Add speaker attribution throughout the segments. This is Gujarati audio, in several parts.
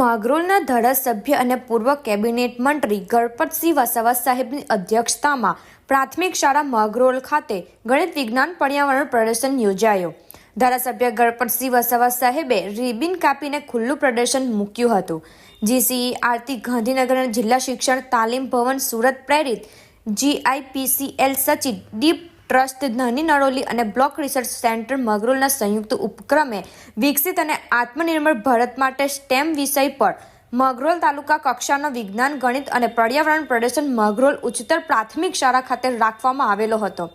Speaker 1: માગરોળના ધારાસભ્ય અને પૂર્વ કેબિનેટ મંત્રી ગણપતસિંહ વસાવા સાહેબની અધ્યક્ષતામાં પ્રાથમિક શાળા માગરોળ ખાતે ગણિત વિજ્ઞાન પર્યાવરણ પ્રદર્શન યોજાયો। ધારાસભ્ય ગણપતસિંહ વસાવા સાહેબે રિબિન કાપીને ખુલ્લું પ્રદર્શન મૂક્યું હતું। GCERT ગાંધીનગર જિલ્લા શિક્ષણ તાલીમ ભવન સુરત પ્રેરિત GIPCL સચિવ દીપ ટ્રસ્ટ નાની નરોલી અને બ્લોક રિસર્ચ સેન્ટર માગરોળના સંયુક્ત ઉપક્રમે વિકસિત અને આત્મનિર્ભર ભારત માટે સ્ટેમ વિષય પર માગરોળ તાલુકા કક્ષાનો વિજ્ઞાન ગણિત અને પર્યાવરણ પ્રદર્શન માગરોળ ઉચ્ચતર પ્રાથમિક શાળા ખાતે રાખવામાં આવેલો હતો।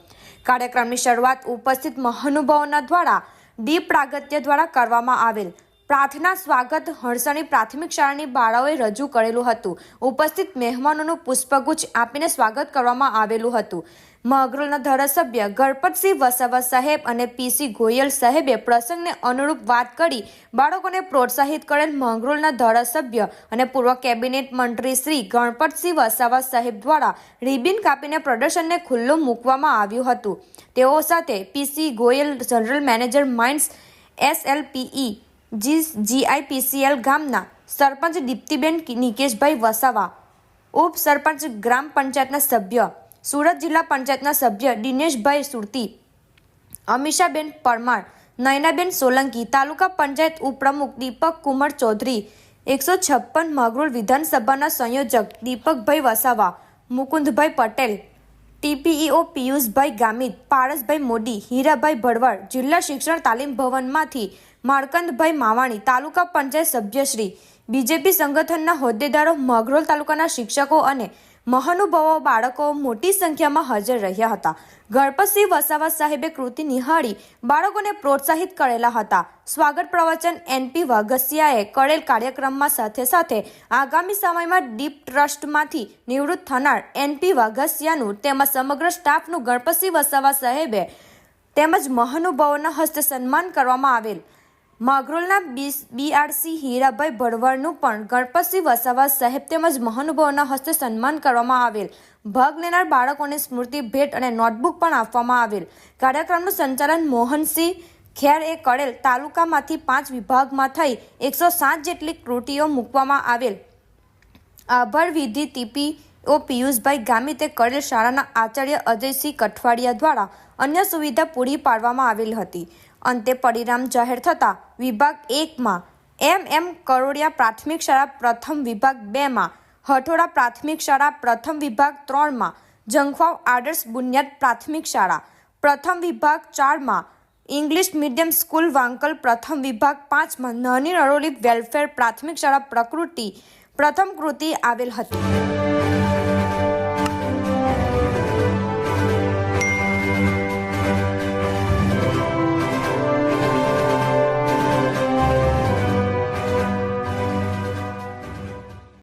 Speaker 1: કાર્યક્રમની શરૂઆત ઉપસ્થિત મહાનુભાવોના દ્વારા દીપ પ્રાગટ્ય દ્વારા કરવામાં આવેલ। પ્રાર્થના સ્વાગત હર્ષણી પ્રાથમિક શાળાની બાળાઓએ રજૂ કરેલું હતું। ઉપસ્થિત મહેમાનોનું પુષ્પગુચ્છ આપીને સ્વાગત કરવામાં આવેલું હતું। માગરોળના ધારાસભ્ય ગણપતસિંહ વસાવા સાહેબ અને PC ગોયલ સાહેબે પ્રસંગને અનુરૂપ વાત કરી બાળકોને પ્રોત્સાહિત કરેલ। માગરોળના ધારાસભ્ય અને પૂર્વ કેબિનેટ મંત્રી શ્રી ગણપતસિંહ વસાવા સાહેબ દ્વારા રિબિન કાપીને પ્રદર્શનને ખુલ્લું મૂકવામાં આવ્યું હતું। તેઓ સાથે PC Goyal general manager mines SLPE GIPCL ગામના સરપંચ દીપ્તિબેન નિકેશભાઈ વસાવા, ઉપસરપંચ ગ્રામ પંચાયતના સભ્ય સુરત જિલ્લા પંચાયતના સભ્ય દિનેશભાઈ સુરતી, અમીષાબેન પરમાર, નયનાબેન સોલંકી, તાલુકા પંચાયત ઉપપ્રમુખ દીપક કુમાર ચૌધરી, 156 માગરોળ વિધાનસભાના સંયોજક દીપકભાઈ વસાવા, મુકુંદભાઈ પટેલ, TPEO પિયુષભાઈ ગામિત, પારસભાઈ મોદી, હીરાભાઈ ભરવાડ, જિલ્લા શિક્ષણ તાલીમ ભવનમાંથી માર્કંદભાઈ માવાણી, તાલુકા પંચાયત સભ્યશ્રી, BJP સંગઠનના હોદ્દેદારો, માગરોળ તાલુકાના શિક્ષકો અને મહાનુભાવો બાળકો મોટી સંખ્યામાં હાજર રહ્યા હતા। ગણપતસિંહ વસાવા સાહેબે કૃતિ નિહાળી બાળકોને પ્રોત્સાહિત કરેલા હતા। સ્વાગત પ્રવચન NP વાઘસિયાએ કરેલ। કાર્યક્રમમાં સાથે સાથે આગામી સમયમાં દીપ ટ્રસ્ટમાંથી નિવૃત્ત થનાર NP વાઘસિયાનું તેમજ સમગ્ર સ્ટાફનું ગણપતસિંહ વસાવા સાહેબે તેમજ મહાનુભાવોના હસ્તે સન્માન કરવામાં આવેલ। માગરોળના BRC હીરાભાઈ ભરવાડનું પણ ગણપતસિંહ વસાવા સાહેબ તેમજ મહાનુભાવોના હસ્તે સન્માન કરવામાં આવેલ। ભાગ લેનાર બાળકોને સ્મૃતિ ભેટ અને નોટબુક પણ આપવામાં આવેલ। કાર્યક્રમનું સંચાલન મોહનસિંહ ખેરે કરેલ। તાલુકામાંથી 5 વિભાગમાં થઈ 107 જેટલી કૃતિઓ મૂકવામાં આવેલ। આભાર વિધિ TPO પિયુષભાઈ ગામિતે કરેલ। શાળાના આચાર્ય અજયસિંહ કઠવાડિયા દ્વારા અન્ય સુવિધા પૂરી પાડવામાં આવેલ હતી। અંતે પરિણામ જાહેર થતા વિભાગ 1માં MM કરોડિયા પ્રાથમિક શાળા પ્રથમ, વિભાગ 2માં હઠોડા પ્રાથમિક શાળા પ્રથમ, વિભાગ 3માં જંગવાવ આદર્શ બુનિયાદ પ્રાથમિક શાળા પ્રથમ, વિભાગ 4માં ઇંગ્લિશ મીડિયમ સ્કૂલ વાંકલ પ્રથમ, વિભાગ 5માં નાની નરોલી વેલફેર પ્રાથમિક શાળા પ્રકૃતિ પ્રથમ કૃતિ આવેલ હતી।